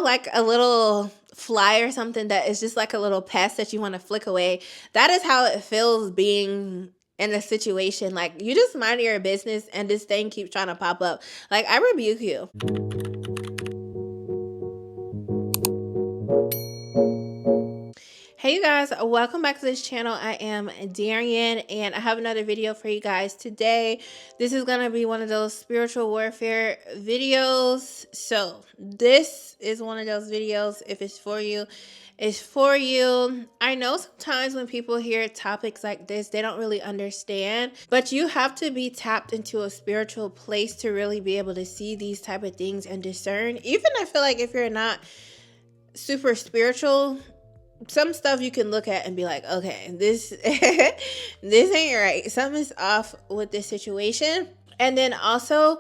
like a little fly or something that is just like a little pest that you want to flick away. That is how it feels being in a situation. Like, you just mind your business and this thing keeps trying to pop up. Like, I rebuke you. Hey you guys, welcome back to this channel. I am Darian and I have another video for you guys today. This is going to be one of those spiritual warfare videos. So this is one of those videos. If it's for you, it's for you. I know sometimes when people hear topics like this, they don't really understand, but you have to be tapped into a spiritual place to really be able to see these type of things and discern. Even I feel like if you're not super spiritual, some stuff you can look at and be like, okay, this this ain't right. Something's off with this situation. And then also,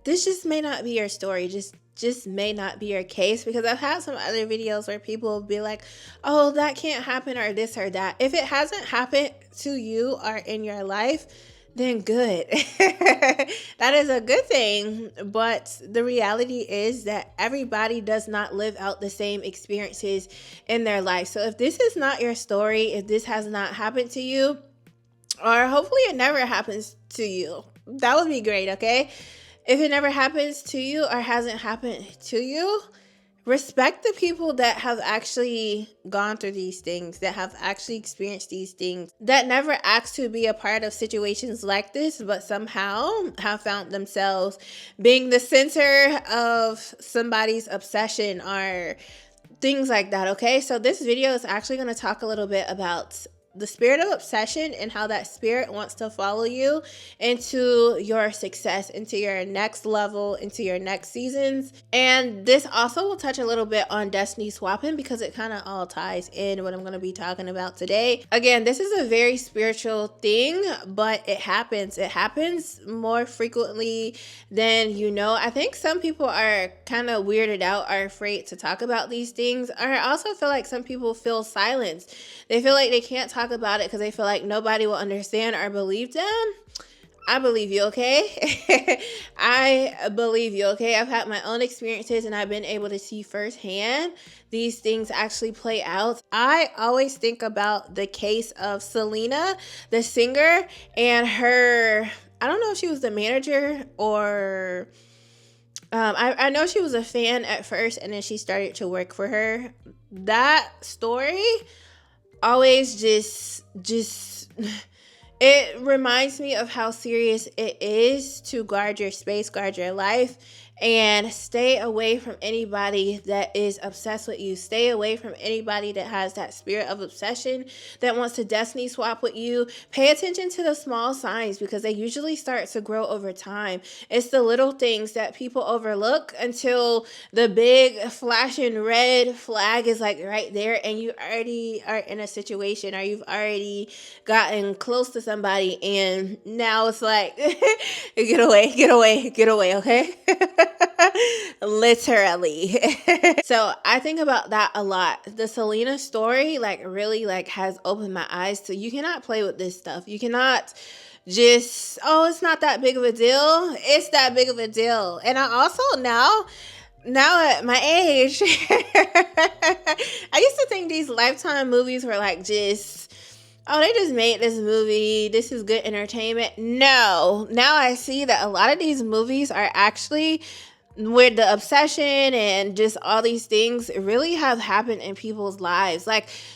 this just may not be your story. Just may not be your case, because I've had some other videos where people will be like, oh, that can't happen, or this or that. If it hasn't happened to you or in your life, then good. That is a good thing. But the reality is that everybody does not live out the same experiences in their life. So if this is not your story, if this has not happened to you, or hopefully it never happens to you, that would be great, okay? If it never happens to you or hasn't happened to you, respect the people that have actually gone through these things, that have actually experienced these things, that never asked to be a part of situations like this, but somehow have found themselves being the center of somebody's obsession or things like that, okay? So this video is actually going to talk a little bit about the spirit of obsession and how that spirit wants to follow you into your success, into your next level, into your next seasons. And this also will touch a little bit on destiny swapping, because it kind of all ties in what I'm going to be talking about today. Again, this is a very spiritual thing, but it happens. It happens more frequently than you know. I think some people are kind of weirded out, are afraid to talk about these things. Or I also feel like some people feel silenced. They feel like they can't talk about it because they feel like nobody will understand or believe them. I believe you, okay? I believe you, okay? I've had my own experiences and I've been able to see firsthand these things actually play out. I always think about the case of Selena, the singer, and her, I don't know if she was the manager or I know she was a fan at first and then she started to work for her. That story always just it reminds me of how serious it is to guard your space, guard your life, and stay away from anybody that is obsessed with you. Stay away from anybody that has that spirit of obsession, that wants to destiny swap with you. Pay attention to the small signs, because they usually start to grow over time. It's the little things that people overlook until the big flashing red flag is like right there and you already are in a situation, or you've already gotten close to somebody and now it's like get away, okay? Literally. So I think about that a lot. The Selena story really has opened my eyes to, you cannot play with this stuff. You cannot just, oh, it's not that big of a deal. It's that big of a deal. And I also now at my age, I used to think these Lifetime movies were just, oh, they just made this movie, this is good entertainment. No, now I see that a lot of these movies are actually where the obsession and just all these things really have happened in people's lives.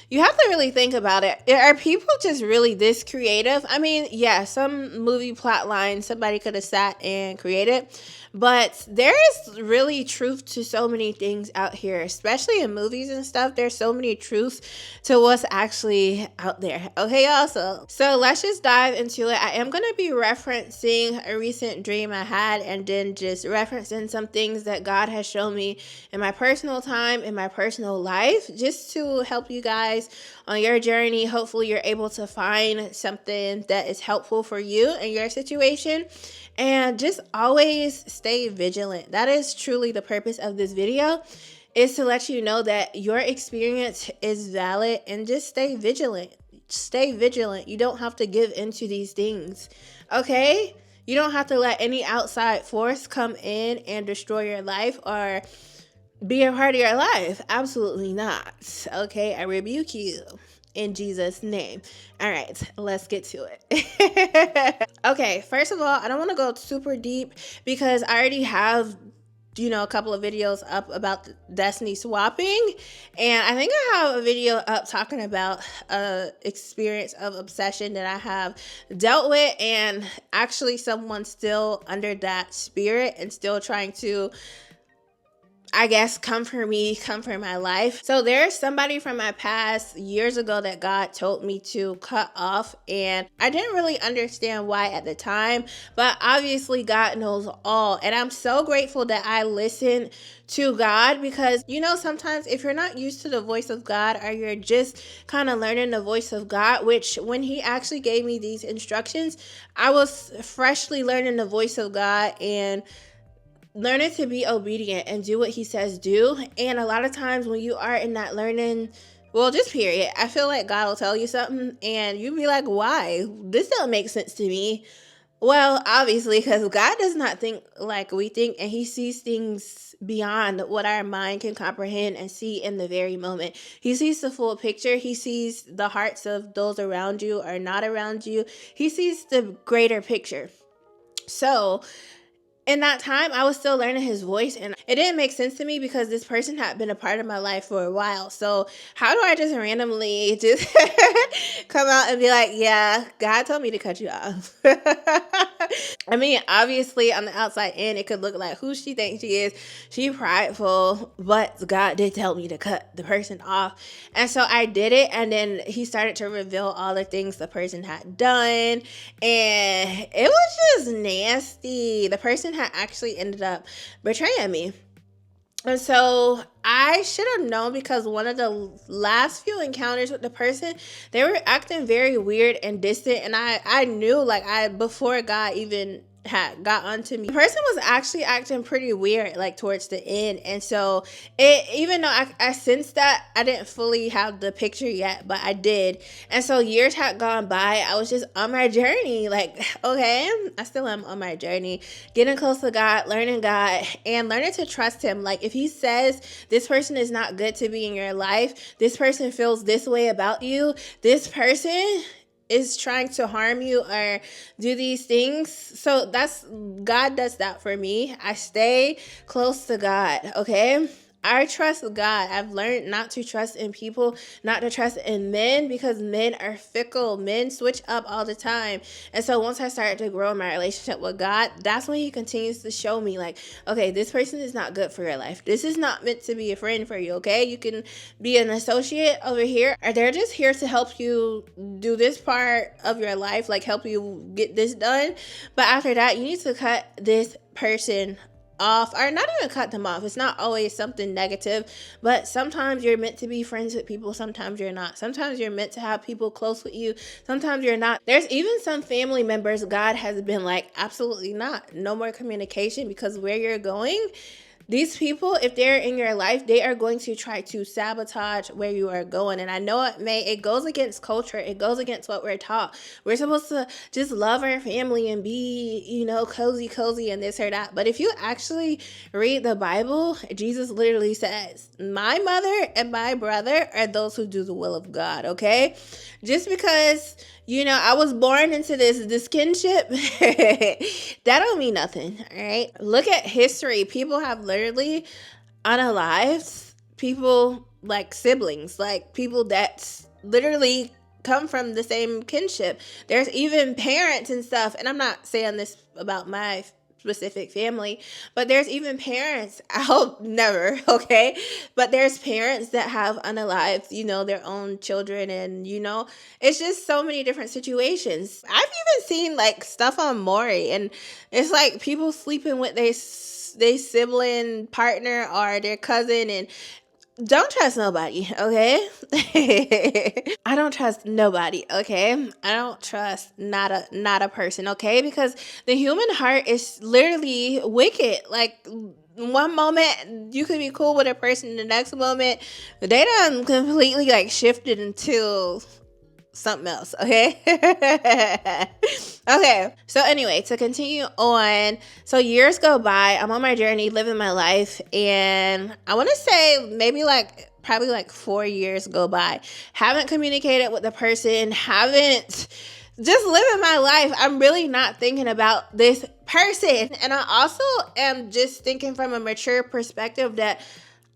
You have to really think about it. Are people just really this creative? I mean, yeah, some movie plot line somebody could have sat and created, but there is really truth to so many things out here, especially in movies and stuff. There's so many truths to what's actually out there. Okay, y'all. So let's just dive into it. I am going to be referencing a recent dream I had, and then just referencing some things that God has shown me in my personal time, in my personal life, just to help you guys on your journey. Hopefully you're able to find something that is helpful for you in your situation. And just always stay vigilant. That is truly the purpose of this video, is to let you know that your experience is valid, and just stay vigilant. Stay vigilant. You don't have to give into these things, okay? You don't have to let any outside force come in and destroy your life, or be a part of your life. Absolutely not. Okay, I rebuke you in Jesus' name. All right, let's get to it. Okay, first of all, I don't want to go super deep because I already have a couple of videos up about destiny swapping, and I think I have a video up talking about a experience of obsession that I have dealt with, and actually someone still under that spirit and still trying to, I guess, come for me, come for my life. So there's somebody from my past years ago that God told me to cut off, and I didn't really understand why at the time, but obviously God knows all. And I'm so grateful that I listened to God, because sometimes if you're not used to the voice of God, or you're just kind of learning the voice of God, which when he actually gave me these instructions, I was freshly learning the voice of God and learning to be obedient and do what he says do. And a lot of times when you are in that learning, well, just period, I feel like God will tell you something and you be like, why? This don't make sense to me. Well, obviously, because God does not think like we think, and he sees things beyond what our mind can comprehend and see in the very moment. He sees the full picture. He sees the hearts of those around you or not around you. He sees the greater picture. So in that time, I was still learning his voice, and it didn't make sense to me because this person had been a part of my life for a while. So how do I just randomly just come out and be like, yeah, God told me to cut you off? I mean, obviously, on the outside in, it could look like who she thinks she is. She prideful, but God did tell me to cut the person off. And so I did it, and then he started to reveal all the things the person had done, and it was just nasty. The person had actually ended up betraying me. And so I should have known, because one of the last few encounters with the person, they were acting very weird and distant. And I knew, like, before God even had got onto me, the person was actually acting pretty weird, like towards the end. And so even though I sensed that, I didn't fully have the picture yet, but I did. And so years had gone by. I was just on my journey, like, okay, I still am on my journey, getting close to God, learning God, and learning to trust him. Like, if he says this person is not good to be in your life, this person feels this way about you, this person is trying to harm you or do these things. So that's, God does that for me. I stay close to God, okay? I trust God. I've learned not to trust in people, not to trust in men, because men are fickle. Men switch up all the time. And so once I started to grow my relationship with God, that's when he continues to show me, like, okay, this person is not good for your life. This is not meant to be a friend for you, okay? You can be an associate over here, or they're just here to help you do this part of your life, like help you get this done. But after that, you need to cut this person off, or not even cut them off. It's not always something negative, but sometimes you're meant to be friends with people, sometimes you're not. Sometimes you're meant to have people close with you, sometimes you're not. There's even some family members God has been like, absolutely not, no more communication, because where you're going, these people, if they're in your life, they are going to try to sabotage where you are going. And I know it goes against culture. It goes against what we're taught. We're supposed to just love our family and be, cozy and this or that. But if you actually read the Bible, Jesus literally says, my mother and my brother are those who do the will of God, okay? Just because I was born into this kinship, that don't mean nothing, all right? Look at history. People have literally unalived people, like siblings, like people that literally come from the same kinship. There's even parents and stuff, and I'm not saying this about my specific family, but there's even parents, I'll never, okay, but there's parents that have unalived their own children, and it's just so many different situations. I've even seen like stuff on Maury, and it's like people sleeping with their sibling partner or their cousin, and don't trust nobody, okay? I don't trust nobody, okay? I don't trust not a person, okay? Because the human heart is literally wicked. Like, one moment you could be cool with a person, the next moment they done completely like shifted into something else, okay? Okay, so anyway, to continue on, so years go by, I'm on my journey, living my life, and I want to say maybe probably 4 years go by. Haven't communicated with the person, haven't, just living my life. I'm really not thinking about this person. And I also am just thinking from a mature perspective that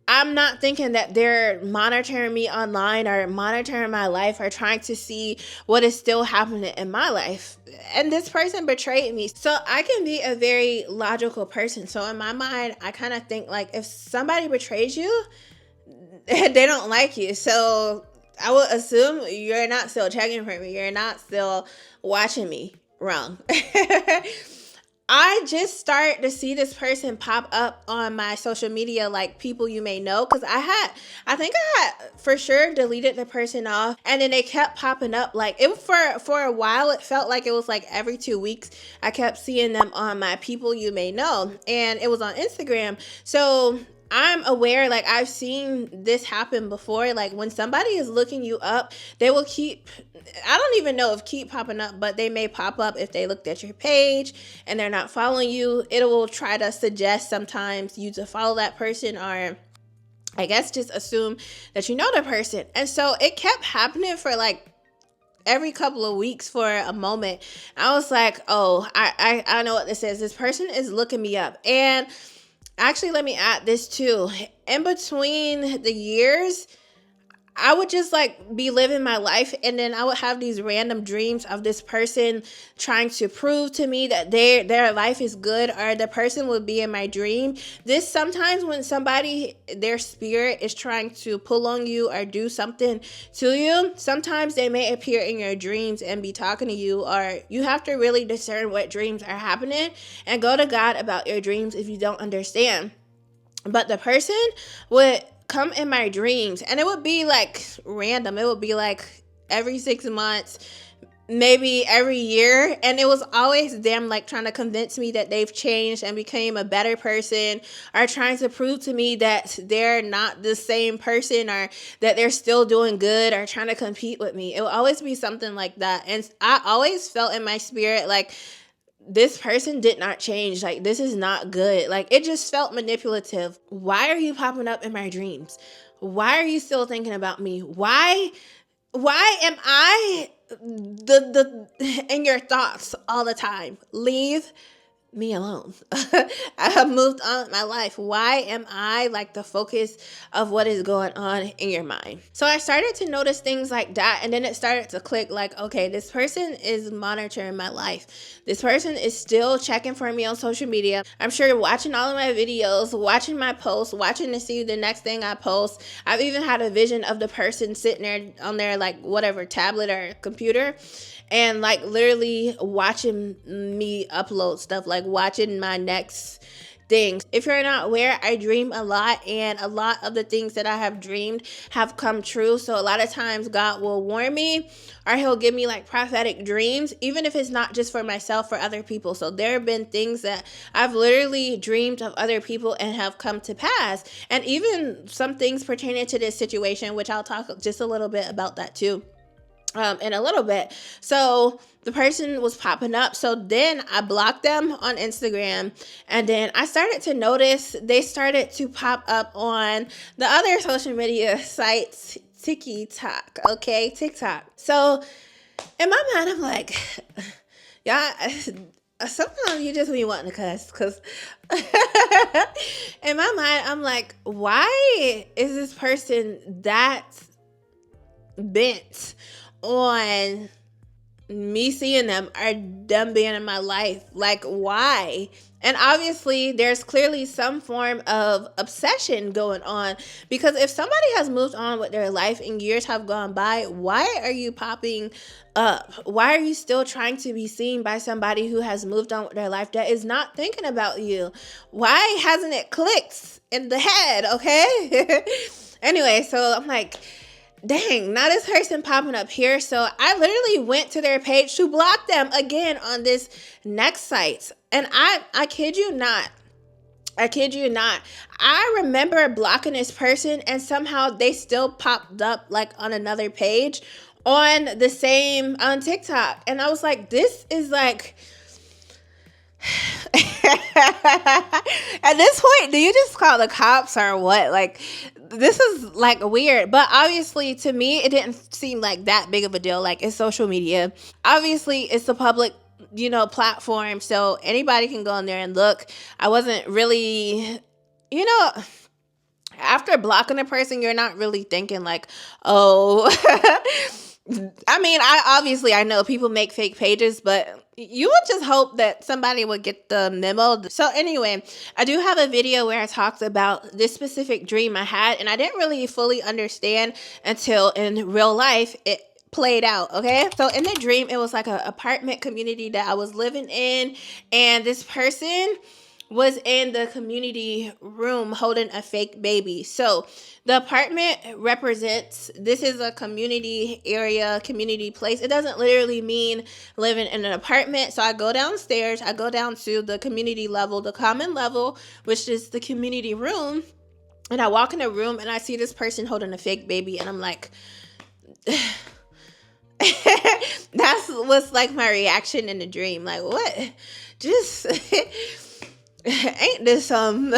I'm not thinking that they're monitoring me online or monitoring my life or trying to see what is still happening in my life. And this person betrayed me. So I can be a very logical person. So in my mind, I kind of think like if somebody betrays you, they don't like you. So I would assume you're not still checking for me. You're not still watching me. Wrong. I just started to see this person pop up on my social media, like people you may know, because I think I had for sure deleted the person off, and then they kept popping up. Like it for a while, it felt like it was like every 2 weeks I kept seeing them on my people you may know, and it was on Instagram. So I'm aware, like I've seen this happen before. Like when somebody is looking you up, they will I don't even know if keep popping up, but they may pop up if they looked at your page and they're not following you. It will try to suggest sometimes you to follow that person, or I guess just assume that you know the person. And so it kept happening for like every couple of weeks for a moment. I was like, oh, I know what this is. This person is looking me up. And actually, let me add this too. In between the years, I would just like be living my life, and then I would have these random dreams of this person trying to prove to me that their life is good, or the person would be in my dream. This sometimes when somebody, their spirit is trying to pull on you or do something to you, sometimes they may appear in your dreams and be talking to you, or you have to really discern what dreams are happening and go to God about your dreams if you don't understand. But the person would come in my dreams, and it would be like random. It would be like every 6 months, maybe every year, and it was always them like trying to convince me that they've changed and became a better person, or trying to prove to me that they're not the same person, or that they're still doing good, or trying to compete with me. It will always be something like that. And I always felt in my spirit like this person did not change. Like, this is not good. Like, it just felt manipulative. Why are you popping up in my dreams? Why are you still thinking about me? Why am I the in your thoughts all the time? Leave me alone. I have moved on with my life. Why am I like the focus of what is going on in your mind? So I started to notice things like that, and then it started to click like, okay, this person is monitoring my life. This person is still checking for me on social media. I'm sure watching all of my videos, watching my posts, watching to see the next thing I post. I've even had a vision of the person sitting there on their like whatever tablet or computer, and like literally watching me upload stuff, like watching my next things. If you're not aware, I dream a lot, and a lot of the things that I have dreamed have come true. So a lot of times God will warn me, or he'll give me like prophetic dreams, even if it's not just for myself, for other people. So there have been things that I've literally dreamed of other people and have come to pass. And even some things pertaining to this situation, which I'll talk just a little bit about that too in a little bit. So the person was popping up. So then I blocked them on Instagram, and then I started to notice they started to pop up on the other social media sites, TikTok. So in my mind, I'm like, y'all, sometimes you just be wanting to cuss, because in my mind, I'm like, why is this person that bent on me seeing them or them being in my life? Like, why? And obviously there's clearly some form of obsession going on, because if somebody has moved on with their life and years have gone by, why are you popping up? Why are you still trying to be seen by somebody who has moved on with their life that is not thinking about you? Why hasn't it clicked in the head? Okay. Anyway, so I'm like, dang, now this person popping up here. So I literally went to their page to block them again on this next site. And I kid you not. I remember blocking this person, and somehow they still popped up like on another page on the same on TikTok. And I was like, this is like at this point, do you just call the cops or what? Like, this is like weird. But obviously, to me, it didn't seem like that big of a deal. Like, it's social media. Obviously, it's a public, platform. So anybody can go in there and look. I wasn't really, you know, after blocking a person, you're not really thinking like, oh, I mean, I know people make fake pages, but you would just hope that somebody would get the memo. So anyway, I do have a video where I talked about this specific dream I had, and I didn't really fully understand until in real life it played out. Okay, so in the dream, it was like an apartment community that I was living in, and this person was in the community room holding a fake baby. So the apartment represents, this is a community area, community place. It doesn't literally mean living in an apartment. So I go downstairs, I go down to the community level, the common level, which is the community room. And I walk in the room and I see this person holding a fake baby. And I'm like, that's what's like my reaction in the dream. Like, what? Just... ain't this And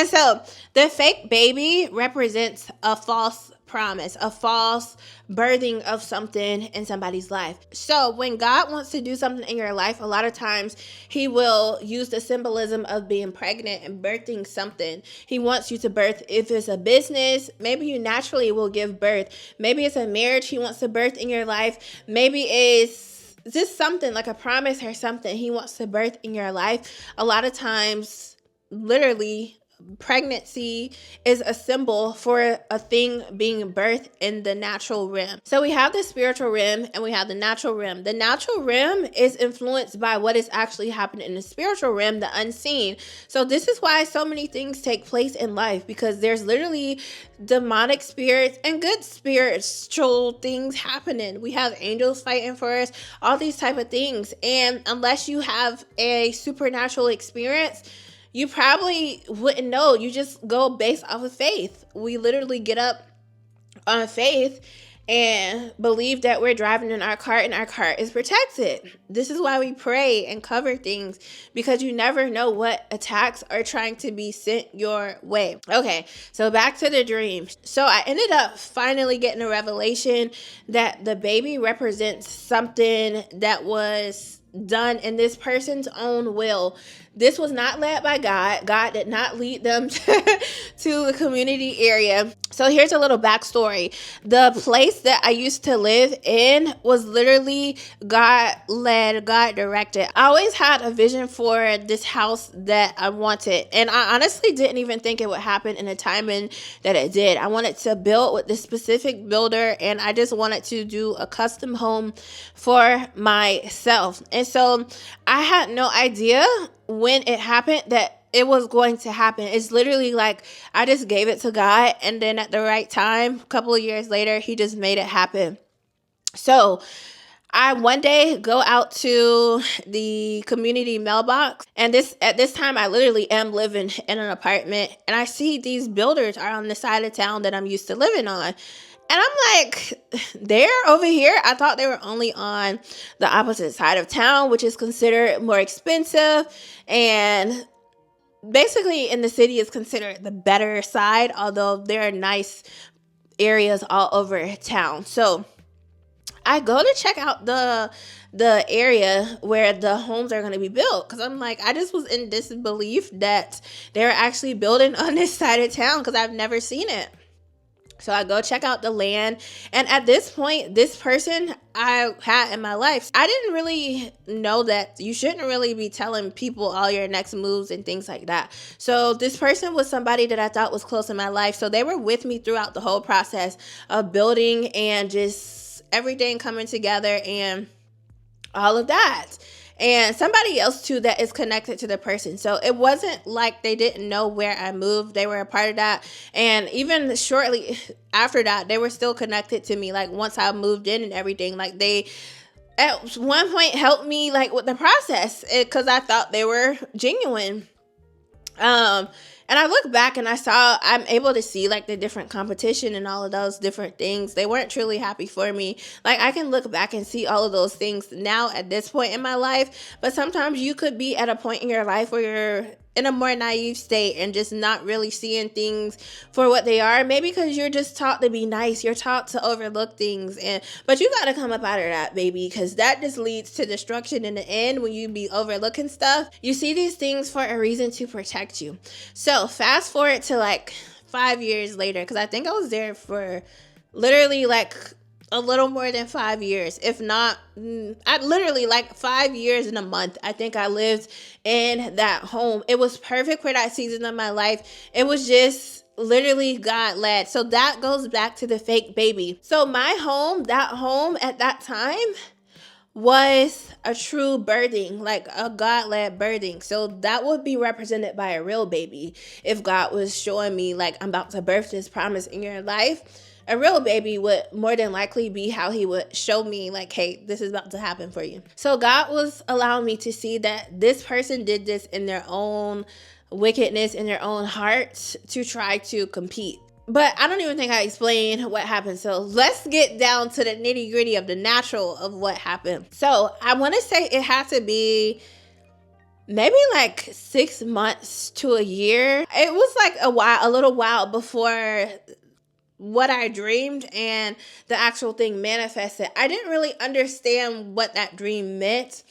so the fake baby represents a false promise, a false birthing of something in somebody's life. So when God wants to do something in your life, a lot of times he will use the symbolism of being pregnant and birthing something. He wants you to birth. If it's a business, maybe you naturally will give birth. Maybe it's a marriage he wants to birth in your life. Maybe it's just something like a promise or something he wants to birth in your life. A lot of times, literally, pregnancy is a symbol for a thing being birthed in the natural realm. So we have the spiritual realm and we have the natural realm. The natural realm is influenced by what is actually happening in the spiritual realm, the unseen. So this is why so many things take place in life, because there's literally demonic spirits and good spiritual things happening. We have angels fighting for us, all these type of things. And unless you have a supernatural experience, you probably wouldn't know. You just go based off of faith. We literally get up on faith and believe that we're driving in our car and our car is protected. This is why we pray and cover things, because you never know what attacks are trying to be sent your way. Okay, so back to the dream. So I ended up finally getting a revelation that the baby represents something that was done in this person's own will. This was not led by God. God did not lead them to the community area. So here's a little backstory. The place that I used to live in was literally God led, God directed. I always had a vision for this house that I wanted. And I honestly didn't even think it would happen in the timing that it did. I wanted to build with this specific builder, and I just wanted to do a custom home for myself. And so I had no idea when it happened that it was going to happen. It's literally like I just gave it to God, and then at the right time, a couple of years later, he just made it happen. So I one day go out to the community mailbox, and at this time I literally am living in an apartment, and I see these builders are on the side of town that I'm used to living on. And I'm like, they're over here? I thought they were only on the opposite side of town, which is considered more expensive. And basically in the city is considered the better side, although there are nice areas all over town. So I go to check out the area where the homes are going to be built, because I'm like, I just was in disbelief that they're actually building on this side of town, because I've never seen it. So I go check out the land. And at this point, this person I had in my life, I didn't really know that you shouldn't really be telling people all your next moves and things like that. So this person was somebody that I thought was close in my life. So they were with me throughout the whole process of building and just everything coming together and all of that. And somebody else too that is connected to the person. So it wasn't like they didn't know where I moved. They were a part of that. And even shortly after that, they were still connected to me. Like once I moved in and everything, like they at one point helped me like with the process, because I thought they were genuine. And I look back and I'm able to see like the different competition and all of those different things. They weren't truly happy for me. Like I can look back and see all of those things now at this point in my life. But sometimes you could be at a point in your life where you're in a more naive state and just not really seeing things for what they are. Maybe because you're just taught to be nice. You're taught to overlook things. But you got to come up out of that, baby, because that just leads to destruction in the end when you be overlooking stuff. You see these things for a reason to protect you. So fast forward to like 5 years later, because I think I was there for literally like a little more than 5 years, if not, I literally like 5 years and a month. I think I lived in that home. It was perfect for that season of my life. It was just literally God led. So that goes back to the fake baby. So my home, that home at that time was a true birthing, like a God-led birthing. So that would be represented by a real baby. If God was showing me like I'm about to birth this promise in your life, a real baby would more than likely be how he would show me like, hey, this is about to happen for you. So God was allowing me to see that this person did this in their own wickedness, in their own hearts, to try to compete. But I don't even think I explained what happened. So let's get down to the nitty gritty of the natural of what happened. So I want to say it had to be maybe like 6 months to a year. It was like a little while before what I dreamed and the actual thing manifested. I didn't really understand what that dream meant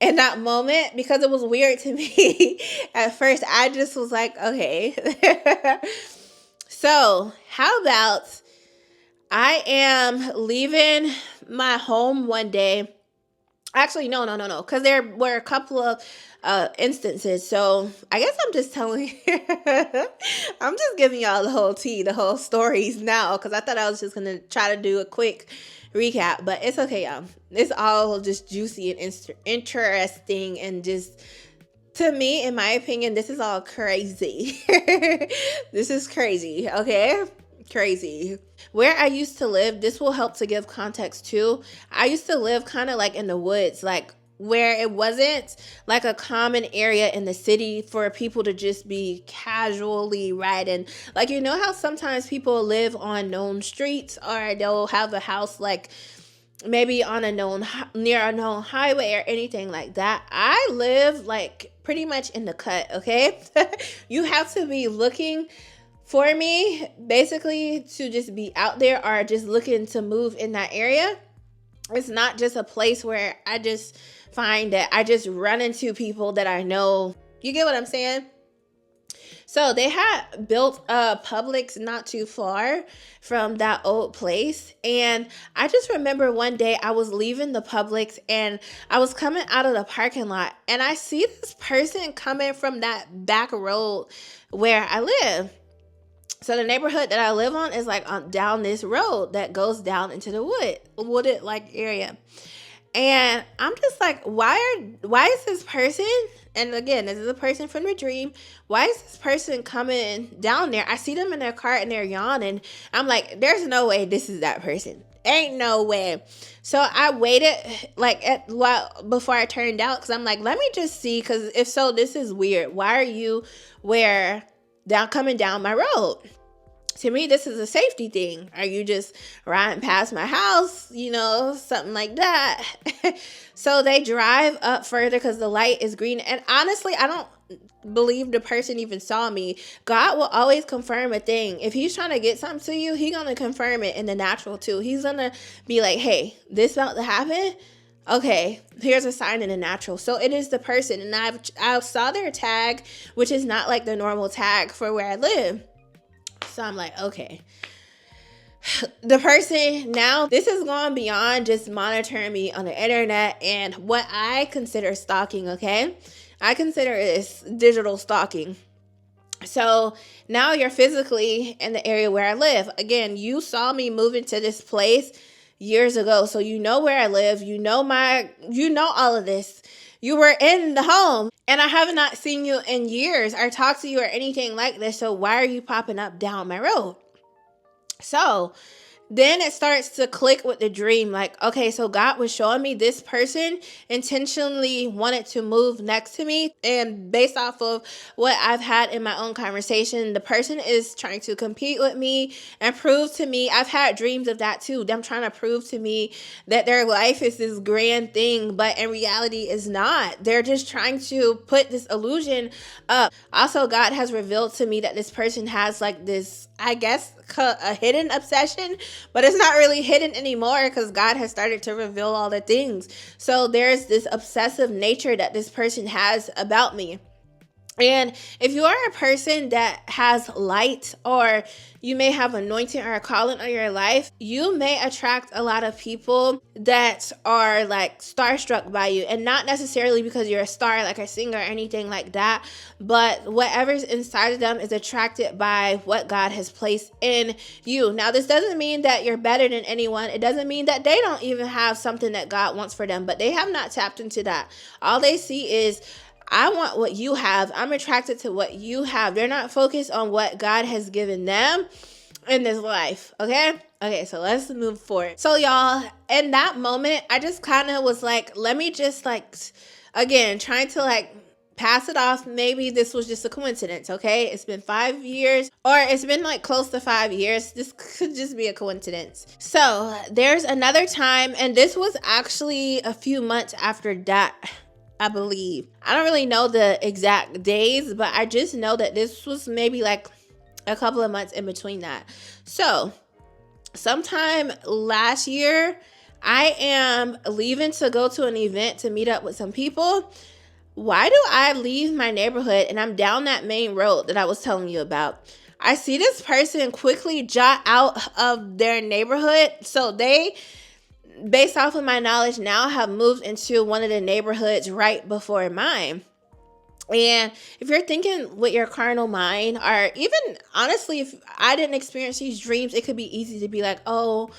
in that moment because it was weird to me. At first, I just was like, okay. So, how about I am leaving my home one day. Actually, no. Because there were a couple of instances. So, I guess I'm just telling I'm just giving y'all the whole tea, the whole stories now. Because I thought I was just going to try to do a quick recap. But it's okay, y'all. It's all just juicy and interesting and just... To me, in my opinion, this is all crazy. This is crazy, okay? Crazy. Where I used to live, this will help to give context too. I used to live kind of like in the woods, like where it wasn't like a common area in the city for people to just be casually riding. Like, you know how sometimes people live on known streets or they'll have a house like maybe on near a known highway or anything like that. I live like pretty much in the cut, okay? You have to be looking for me basically to just be out there or just looking to move in that area. It's not just a place where I just find that I just run into people that I know. You get what I'm saying? So they had built a Publix not too far from that old place. And I just remember one day I was leaving the Publix and I was coming out of the parking lot and I see this person coming from that back road where I live. So the neighborhood that I live on is like down this road that goes down into the wooded like area. And I'm just like, why is this person, and again, this is a person from the dream, why is this person coming down there? I see them in their car and they're yawning. I'm like, there's no way this is that person. Ain't no way. So I waited before I turned out because I'm like, let me just see, because if so, this is weird. Why are you coming down my road? To me, this is a safety thing. Are you just riding past my house? You know, something like that. So they drive up further because the light is green. And honestly, I don't believe the person even saw me. God will always confirm a thing. If he's trying to get something to you, he's going to confirm it in the natural too. He's going to be like, hey, this about to happen? Okay, here's a sign in the natural. So it is the person. And I saw their tag, which is not like the normal tag for where I live. So I'm like, okay. The person, now this is going beyond just monitoring me on the internet and what I consider stalking, okay? I consider this digital stalking. So now you're physically in the area where I live. Again, you saw me move into this place years ago. So you know where I live. You know all of this. You were in the home and I have not seen you in years or talked to you or anything like this. So why are you popping up down my road? So then it starts to click with the dream. Like, okay, so God was showing me this person intentionally wanted to move next to me. And based off of what I've had in my own conversation, the person is trying to compete with me and prove to me. I've had dreams of that too. Them trying to prove to me that their life is this grand thing, but in reality is not. They're just trying to put this illusion up. Also, God has revealed to me that this person has like this, I guess, a hidden obsession, but it's not really hidden anymore because God has started to reveal all the things. So there's this obsessive nature that this person has about me. And if you are a person that has light, or you may have anointing or a calling on your life, you may attract a lot of people that are like starstruck by you. And not necessarily because you're a star, like a singer or anything like that, but whatever's inside of them is attracted by what God has placed in you. Now, this doesn't mean that you're better than anyone. It doesn't mean that they don't even have something that God wants for them, but they have not tapped into that. All they see is, I want what you have. I'm attracted to what you have. They're not focused on what God has given them in this life. Okay? Okay, so let's move forward. So y'all, in that moment, I just kind of was like, let me just like, again, trying to like pass it off. Maybe this was just a coincidence, okay? It's been 5 years, or it's been like close to 5 years. This could just be a coincidence. So there's another time, and this was actually a few months after that, I believe. I don't really know the exact days, but I just know that this was maybe like a couple of months in between that. So sometime last year, I am leaving to go to an event to meet up with some people. Why do I leave my neighborhood and I'm down that main road that I was telling you about? I see this person quickly jot out of their neighborhood. So they, based off of my knowledge now, have moved into one of the neighborhoods right before mine. And if you're thinking with your carnal mind, or even honestly, if I didn't experience these dreams, it could be easy to be like, oh,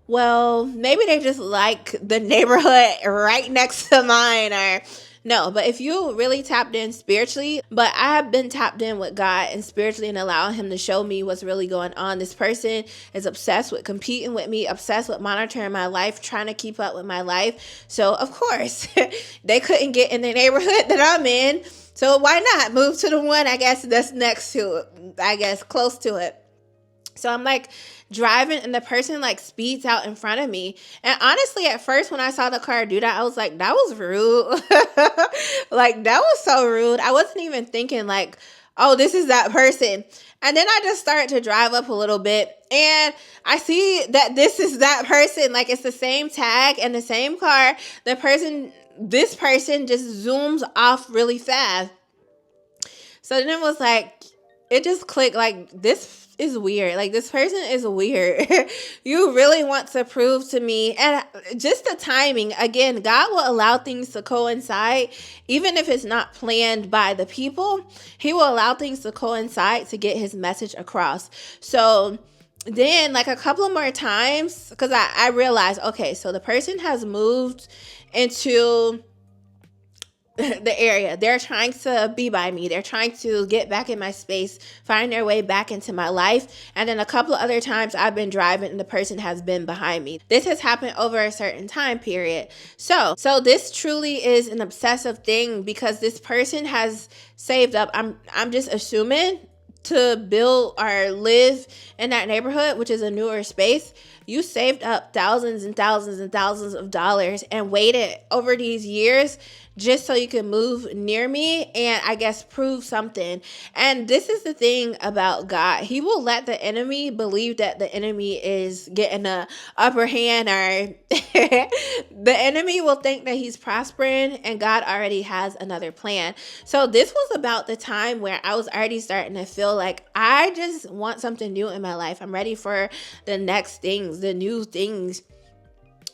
well, maybe they just like the neighborhood right next to mine, or no. But if you really tapped in spiritually, but I have been tapped in with God and spiritually and allowing him to show me what's really going on. This person is obsessed with competing with me, obsessed with monitoring my life, trying to keep up with my life. So of course they couldn't get in the neighborhood that I'm in. So why not move to the one, I guess, that's next to it, I guess, close to it. So I'm like driving and the person like speeds out in front of me. And honestly, at first when I saw the car do that, I was like, that was rude. Like, that was so rude. I wasn't even thinking like, oh, this is that person. And then I just started to drive up a little bit and I see that this is that person. Like, it's the same tag and the same car. This person just zooms off really fast. So then it was like, it just clicked, like, this is weird. Like, this person is weird. You really want to prove to me. And just the timing, again, God will allow things to coincide. Even if it's not planned by the people, he will allow things to coincide to get his message across. So then, like, a couple of more times, because I realized, okay, so the person has moved into the area. They're trying to be by me. They're trying to get back in my space, find their way back into my life. And then a couple of other times I've been driving and the person has been behind me. This has happened over a certain time period. So this truly is an obsessive thing because this person has saved up. I'm just assuming to build or live in that neighborhood, which is a newer space. You saved up thousands and thousands and thousands of dollars and waited over these years just so you can move near me and I guess prove something. And this is the thing about God. He will let the enemy believe that the enemy is getting a upper hand, or the enemy will think that he's prospering and God already has another plan. So this was about the time where I was already starting to feel like I just want something new in my life. I'm ready for the next things, the new things.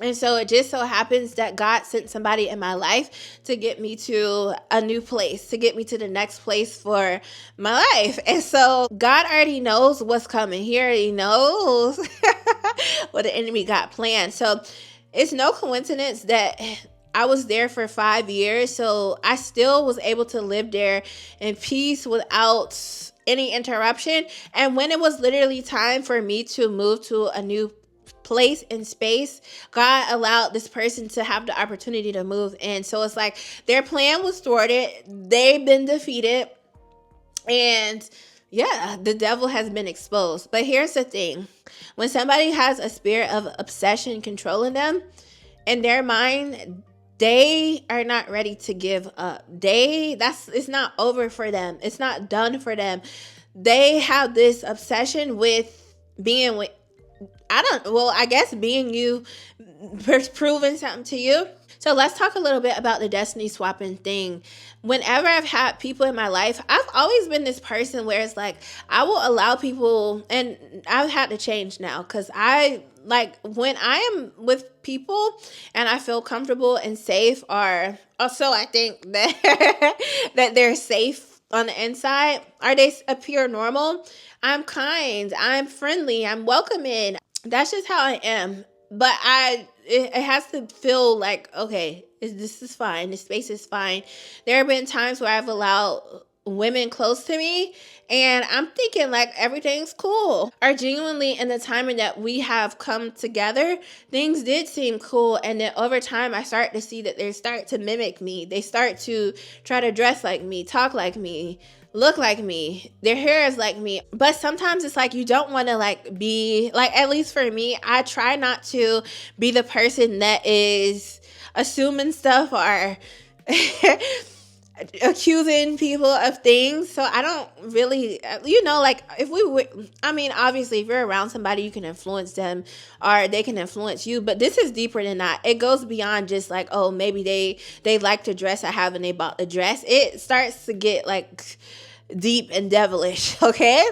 And so it just so happens that God sent somebody in my life to get me to a new place, to get me to the next place for my life. And so God already knows what's coming. He already knows what the enemy got planned. So it's no coincidence that I was there for 5 years. So I still was able to live there in peace without any interruption. And when it was literally time for me to move to a new place and space, God allowed this person to have the opportunity to move in. So it's like their plan was thwarted, they've been defeated, and yeah, the devil has been exposed. But here's the thing. When somebody has a spirit of obsession controlling them, in their mind, they are not ready to give up. It's not over for them. It's not done for them. They have this obsession with being with, I guess being you, proving something to you. So let's talk a little bit about the destiny swapping thing. Whenever I've had people in my life, I've always been this person where it's like, I will allow people, and I've had to change now, because when I am with people and I feel comfortable and safe, or also I think that that they're safe on the inside, or they appear normal, I'm kind, I'm friendly, I'm welcoming. That's just how I am. But it has to feel like, okay, this is fine. This space is fine. There have been times where I've allowed women close to me and I'm thinking like everything's cool. Or genuinely in the timing that we have come together, things did seem cool. And then over time, I start to see that they start to mimic me. They start to try to dress like me, talk like me, look like me, their hair is like me. But sometimes it's like you don't want to like be like, at least for me, I try not to be the person that is assuming stuff or accusing people of things. So I don't really, like if we would, obviously if you're around somebody, you can influence them or they can influence you, but this is deeper than that. It goes beyond just like, oh, maybe they like the dress I have and they bought the dress. It starts to get like deep and devilish, okay?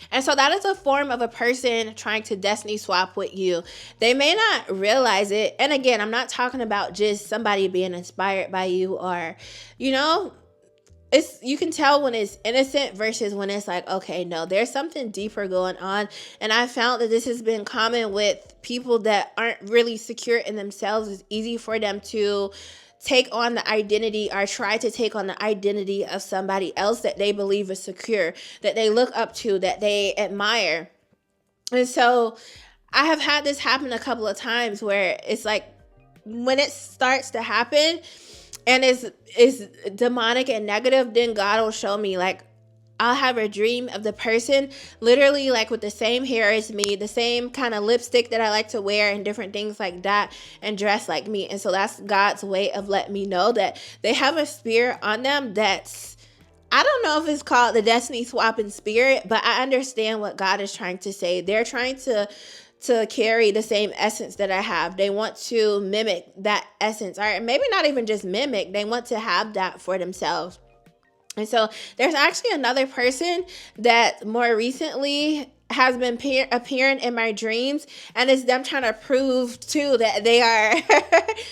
And so that is a form of a person trying to destiny swap with you. They may not realize it. And again, I'm not talking about just somebody being inspired by you or, you can tell when it's innocent versus when it's like, okay, no, there's something deeper going on. And I found that this has been common with people that aren't really secure in themselves. It's easy for them to take on the identity or try to take on the identity of somebody else that they believe is secure, that they look up to, that they admire. And so I have had this happen a couple of times where it's like when it starts to happen and is demonic and negative, then God will show me like, I'll have a dream of the person literally like with the same hair as me, the same kind of lipstick that I like to wear and different things like that, and dress like me. And so that's God's way of letting me know that they have a spirit on them that's, I don't know if it's called the destiny swapping spirit, but I understand what God is trying to say. They're trying to carry the same essence that I have. They want to mimic that essence, or maybe not even just mimic, they want to have that for themselves. And so there's actually another person that more recently has been appearing in my dreams, and it's them trying to prove too that they are,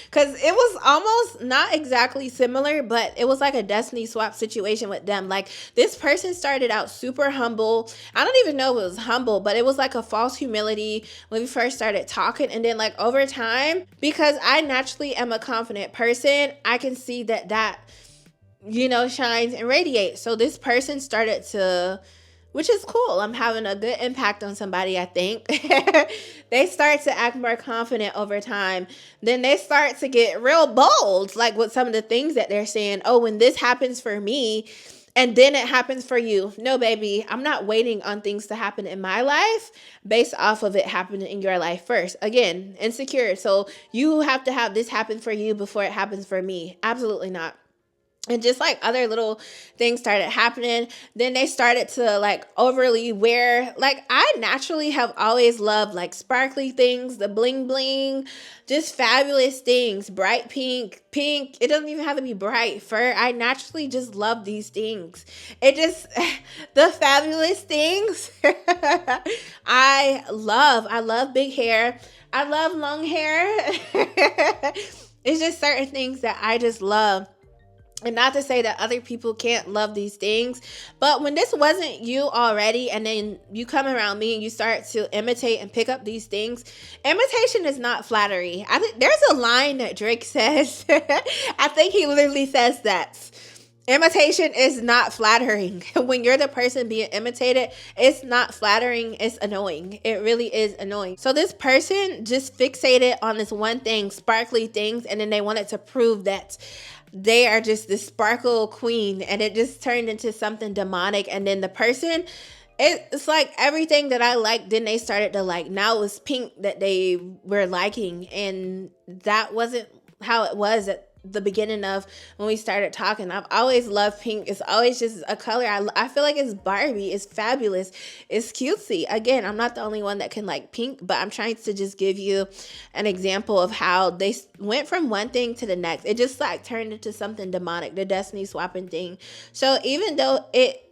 because it was almost not exactly similar, but it was like a destiny swap situation with them. Like this person started out super humble. I don't even know if it was humble, but it was like a false humility when we first started talking. And then like over time, because I naturally am a confident person, I can see that shines and radiates. So this person started to, which is cool. I'm having a good impact on somebody, I think. They start to act more confident over time. Then they start to get real bold, like with some of the things that they're saying. Oh, when this happens for me, and then it happens for you. No, baby, I'm not waiting on things to happen in my life based off of it happening in your life first. Again, insecure. So you have to have this happen for you before it happens for me. Absolutely not. And just like other little things started happening, then they started to like overly wear, like I naturally have always loved like sparkly things, the bling bling, just fabulous things, bright pink, it doesn't even have to be bright, fur. I naturally just love these things. It just, the fabulous things, I love big hair. I love long hair. It's just certain things that I just love. And not to say that other people can't love these things, but when this wasn't you already, and then you come around me and you start to imitate and pick up these things, imitation is not flattery. I think there's a line that Drake says. I think he literally says that. Imitation is not flattering. When you're the person being imitated, it's not flattering. It's annoying. It really is annoying. So this person just fixated on this one thing, sparkly things, and then they wanted to prove that they are just the sparkle queen, and it just turned into something demonic. And then the person, it's like everything that I liked, then they started to like. Now it was pink that they were liking, and that wasn't how it was at the beginning of when we started talking. I've always loved pink. It's always just a color. I feel like it's Barbie. It's fabulous. It's cutesy. Again, I'm not the only one that can like pink, but I'm trying to just give you an example of how they went from one thing to the next. It just like turned into something demonic, the destiny swapping thing. So even though it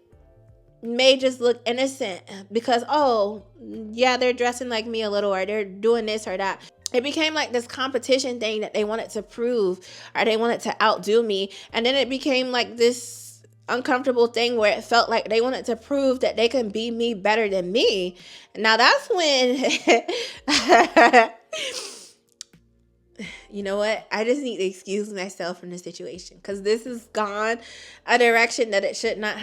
may just look innocent because, oh yeah, they're dressing like me a little, or they're doing this or that, it became like this competition thing that they wanted to prove, or they wanted to outdo me. And then it became like this uncomfortable thing where it felt like they wanted to prove that they can be me better than me. Now that's when you know what? I just need to excuse myself from the situation, because this has gone a direction that it should not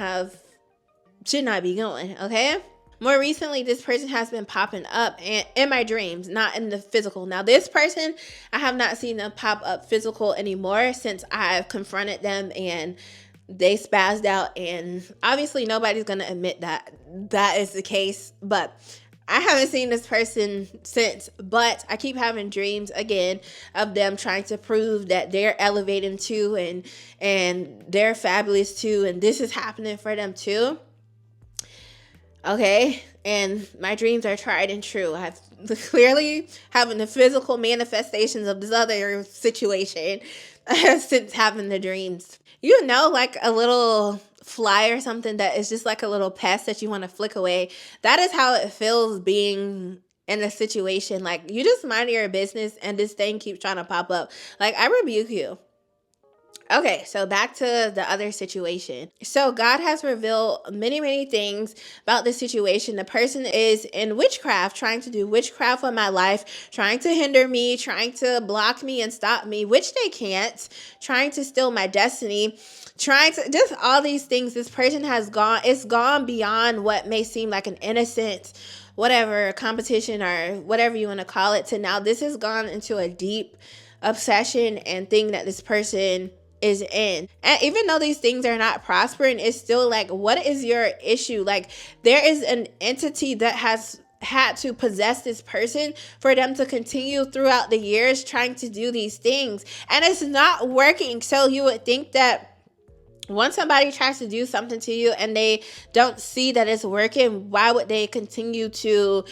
be going, okay? More recently, this person has been popping up in my dreams, not in the physical. Now, this person, I have not seen them pop up physical anymore since I've confronted them and they spazzed out. And obviously, nobody's going to admit that that is the case. But I haven't seen this person since. But I keep having dreams again of them trying to prove that they're elevating too, and they're fabulous too, and this is happening for them too. Okay, and my dreams are tried and true. I've clearly having the physical manifestations of this other situation since having the dreams. You know, like a little fly or something that is just like a little pest that you want to flick away. That is how it feels being in a situation. Like, you just mind your business and this thing keeps trying to pop up. Like, I rebuke you. Okay, so back to the other situation. So God has revealed many, many things about this situation. The person is in witchcraft, trying to do witchcraft on my life, trying to hinder me, trying to block me and stop me, which they can't, trying to steal my destiny, trying to, just all these things. This person it's gone beyond what may seem like an innocent, whatever, competition or whatever you want to call it, to now this has gone into a deep obsession and thing that this person is in. And even though these things are not prospering, it's still like, what is your issue? Like, there is an entity that has had to possess this person for them to continue throughout the years trying to do these things, and it's not working. So you would think that once somebody tries to do something to you and they don't see that it's working, why would they continue to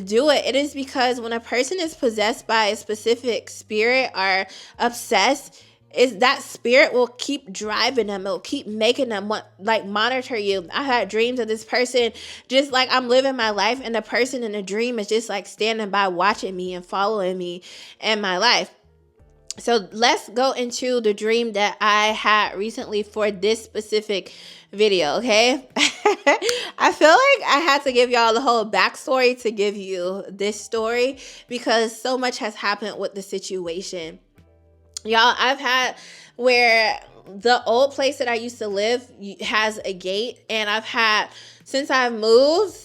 do it? It is because when a person is possessed by a specific spirit or obsessed, is that spirit will keep driving them. It will keep making them want, like, monitor you. I had dreams of this person just like I'm living my life, and the person in the dream is just like standing by watching me and following me in my life. So let's go into the dream that I had recently for this specific video, okay? I feel like I had to give y'all the whole backstory to give you this story because so much has happened with the situation. Y'all, I've had where the old place that I used to live has a gate, and I've had, since I've moved,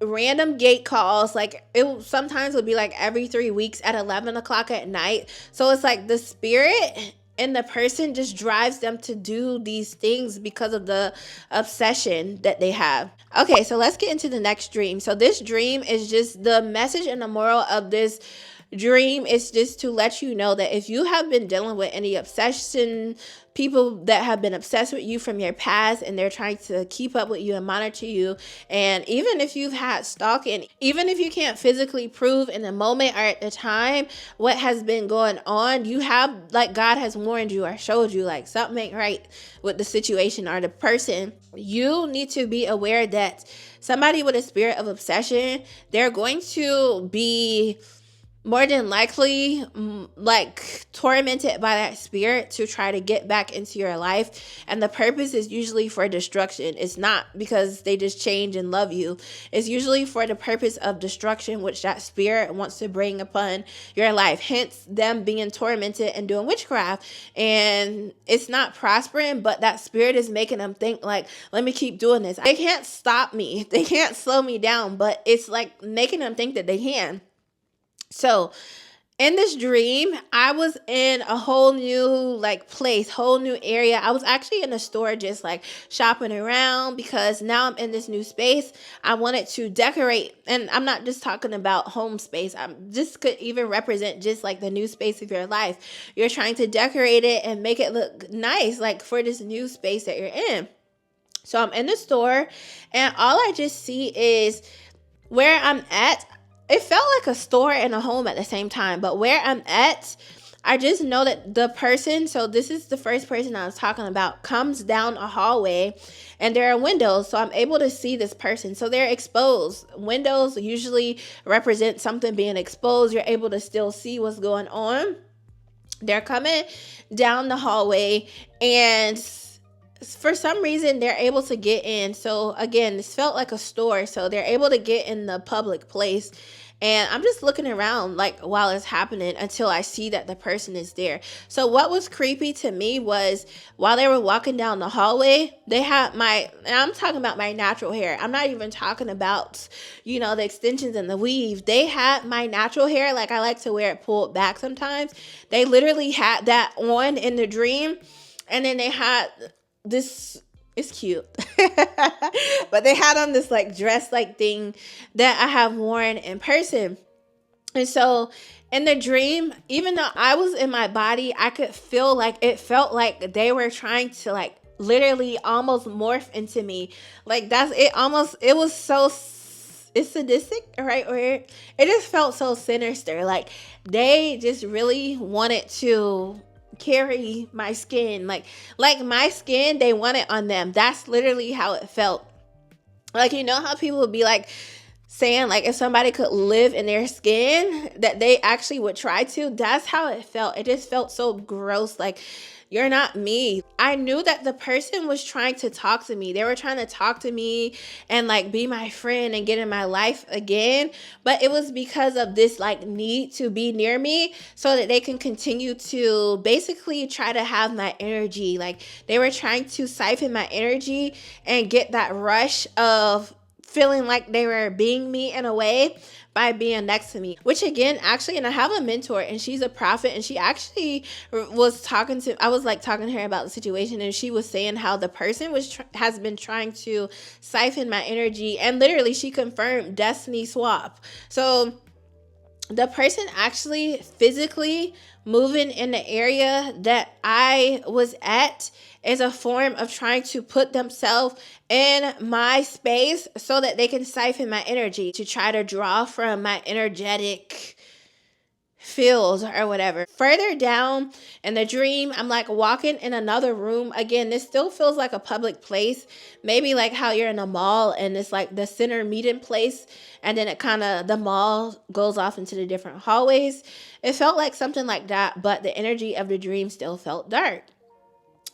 random gate calls. Like, it sometimes would be like every 3 weeks at 11 o'clock at night. So it's like the spirit and the person just drives them to do these things because of the obsession that they have. Okay, so let's get into the next dream. So this dream is just the message and the moral of this dream is just to let you know that if you have been dealing with any obsession, people that have been obsessed with you from your past and they're trying to keep up with you and monitor you, and even if you've had stalking, even if you can't physically prove in the moment or at the time what has been going on, you have, like, God has warned you or showed you like something ain't right with the situation or the person. You need to be aware that somebody with a spirit of obsession, they're going to be more than likely like tormented by that spirit to try to get back into your life, and the purpose is usually for destruction. It's not because they just change and love you. It's usually for the purpose of destruction, which that spirit wants to bring upon your life, hence them being tormented and doing witchcraft. And it's not prospering, but that spirit is making them think like, let me keep doing this. They can't stop me, they can't slow me down, but it's like making them think that they can. So in this dream, I was in a whole new like place, whole new area. I was actually in a store just like shopping around because now I'm in this new space. I wanted to decorate, and I'm not just talking about home space. I'm just could even represent just like the new space of your life. You're trying to decorate it and make it look nice, like for this new space that you're in. So I'm in the store, and all I just see is where I'm at. It felt like a store and a home at the same time, but where I'm at, I just know that the person, so this is the first person I was talking about, comes down a hallway and there are windows. So I'm able to see this person. So they're exposed. Windows usually represent something being exposed. You're able to still see what's going on. They're coming down the hallway, and for some reason they're able to get in. So again, this felt like a store, so they're able to get in the public place. And I'm just looking around like while it's happening until I see that the person is there. So what was creepy to me was while they were walking down the hallway, they had and I'm talking about my natural hair. I'm not even talking about, the extensions and the weave. They had my natural hair, like I like to wear it pulled back sometimes. They literally had that on in the dream. And then they had this, it's cute, but they had on this like dress like thing that I have worn in person. And so in the dream, even though I was in my body, I could feel like it felt like they were trying to like literally almost morph into me. Like that's it. Almost, it was so, it's sadistic, right? Or it just felt so sinister. Like they just really wanted to carry my skin, like my skin, they want it on them. That's literally how it felt. Like, how people would be like saying like if somebody could live in their skin, that they actually would try to. That's how it felt. It just felt so gross. Like, you're not me. I knew that the person was trying to talk to me. They were trying to talk to me and like be my friend and get in my life again. But it was because of this like need to be near me so that they can continue to basically try to have my energy. Like they were trying to siphon my energy and get that rush of feeling like they were being me in a way by being next to me, which again, actually, and I have a mentor and she's a prophet, and she actually I was like talking to her about the situation, and she was saying how the person has been trying to siphon my energy, and literally she confirmed destiny swap. So the person actually physically moving in the area that I was at is a form of trying to put themselves in my space so that they can siphon my energy to try to draw from my energetic field or whatever. Further down in the dream, I'm like walking in another room. Again, this still feels like a public place. Maybe like how you're in a mall and it's like the center meeting place, and then the mall goes off into the different hallways. It felt like something like that, but the energy of the dream still felt dark.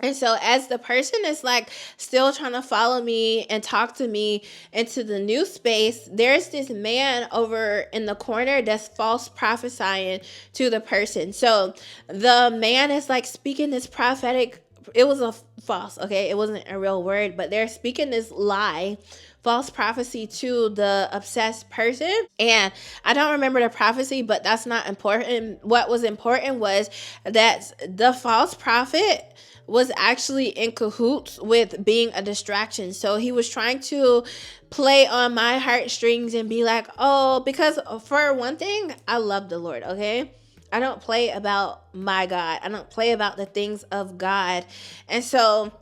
And so as the person is like still trying to follow me and talk to me into the new space, there's this man over in the corner that's false prophesying to the person. So the man is like speaking this prophetic, it was a false, okay? It wasn't a real word, but they're speaking this lie, false prophecy to the obsessed person. And I don't remember the prophecy, but that's not important. What was important was that the false prophet was actually in cahoots with being a distraction. So he was trying to play on my heartstrings and be like, oh, because for one thing, I love the Lord, okay? I don't play about my God. I don't play about the things of God. And so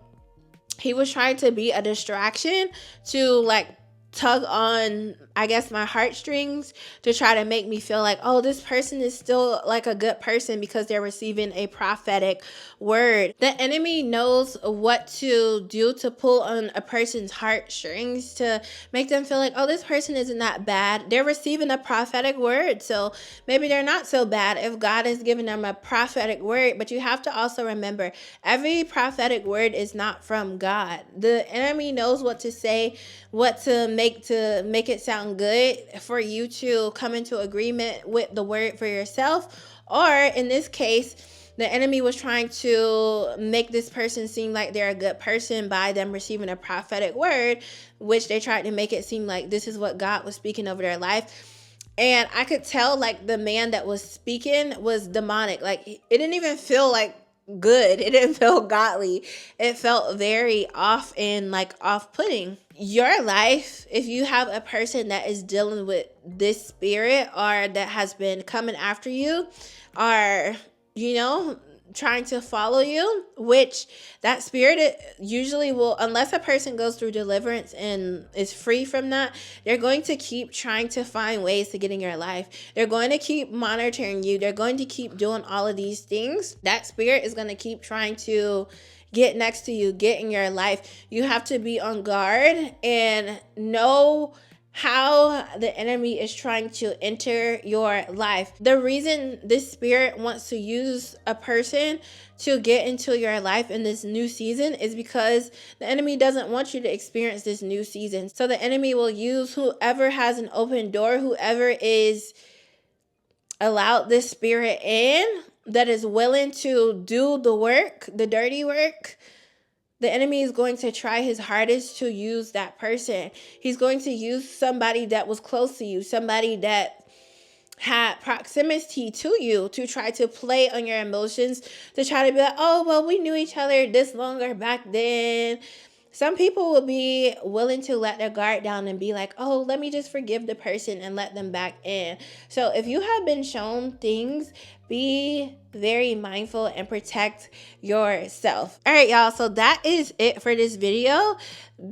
he was trying to be a distraction to like tug on I guess, my heartstrings to try to make me feel like, oh, this person is still like a good person because they're receiving a prophetic word. The enemy knows what to do to pull on a person's heartstrings to make them feel like, oh, this person isn't that bad. They're receiving a prophetic word, so maybe they're not so bad if God is giving them a prophetic word. But you have to also remember, every prophetic word is not from God. The enemy knows what to say, what to make it sound good for you to come into agreement with the word for yourself. Or in this case, the enemy was trying to make this person seem like they're a good person by them receiving a prophetic word, which they tried to make it seem like this is what God was speaking over their life. And I could tell, like, the man that was speaking was demonic. Like, it didn't even feel like good. It didn't feel godly. It felt very off and like off-putting. Your life, if you have a person that is dealing with this spirit or that has been coming after you, or, you know, trying to follow you, which that spirit usually will, unless a person goes through deliverance and is free from that, they're going to keep trying to find ways to get in your life. They're going to keep monitoring you. They're going to keep doing all of these things. That spirit is going to keep trying to get next to you, get in your life. You have to be on guard and know how the enemy is trying to enter your life. The reason this spirit wants to use a person to get into your life in this new season is because the enemy doesn't want you to experience this new season. So the enemy will use whoever has an open door, whoever is allowed this spirit in, that is willing to do the work, the dirty work. The enemy is going to try his hardest to use that person. He's going to use somebody that was close to you, somebody that had proximity to you, to try to play on your emotions, to try to be like, oh, well, we knew each other this longer back then. Some people will be willing to let their guard down and be like, oh, let me just forgive the person and let them back in. So if you have been shown things, be very mindful and protect yourself. All right, y'all. So that is it for this video.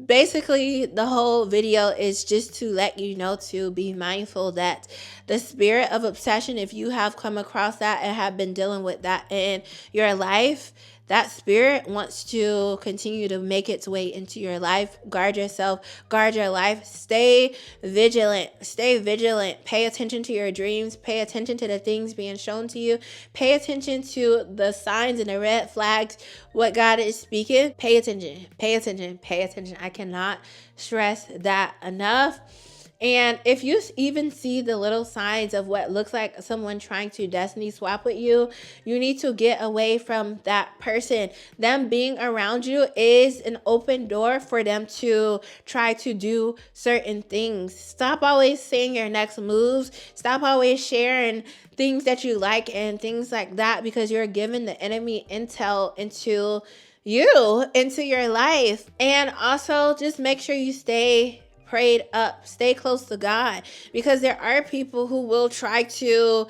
Basically, the whole video is just to let you know to be mindful that the spirit of obsession, if you have come across that and have been dealing with that in your life, that spirit wants to continue to make its way into your life. Guard yourself, guard your life. Stay vigilant. Stay vigilant. Pay attention to your dreams. Pay attention to the things being shown to you. Pay attention to the signs and the red flags, what God is speaking. Pay attention. Pay attention. Pay attention. I cannot stress that enough. And if you even see the little signs of what looks like someone trying to destiny swap with you, you need to get away from that person. Them being around you is an open door for them to try to do certain things. Stop always saying your next moves. Stop always sharing things that you like and things like that, because you're giving the enemy intel into you, into your life. And also just make sure you stay prayed up, stay close to God, because there are people who will try to,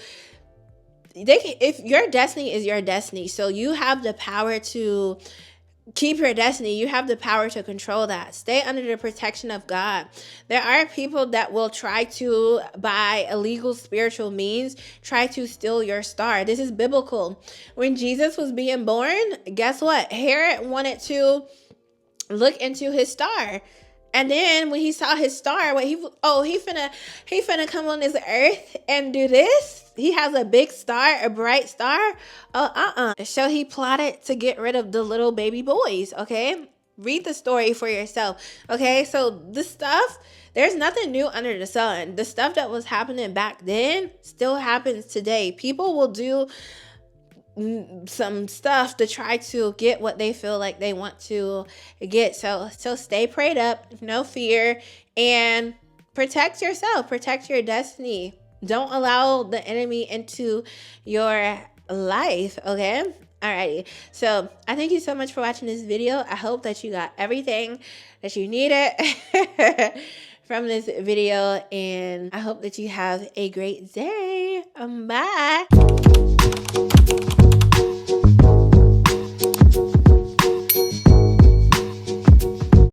if your destiny is your destiny, so you have the power to keep your destiny. You have the power to control that. Stay under the protection of God. There are people that will try to, by illegal spiritual means, try to steal your star. This is biblical. When Jesus was being born, guess what? Herod wanted to look into his star. And then when he saw his star, he finna come on this earth and do this. He has a big star, a bright star. So he plotted to get rid of the little baby boys, okay? Read the story for yourself, okay? So this stuff, there's nothing new under the sun. The stuff that was happening back then still happens today. People will do some stuff to try to get what they feel like they want to get. So stay prayed up, no fear, and protect yourself, protect your destiny. Don't allow the enemy into your life, okay? Alrighty, so I thank you so much for watching this video. I hope that you got everything that you needed from this video, and I hope that you have a great day. Bye.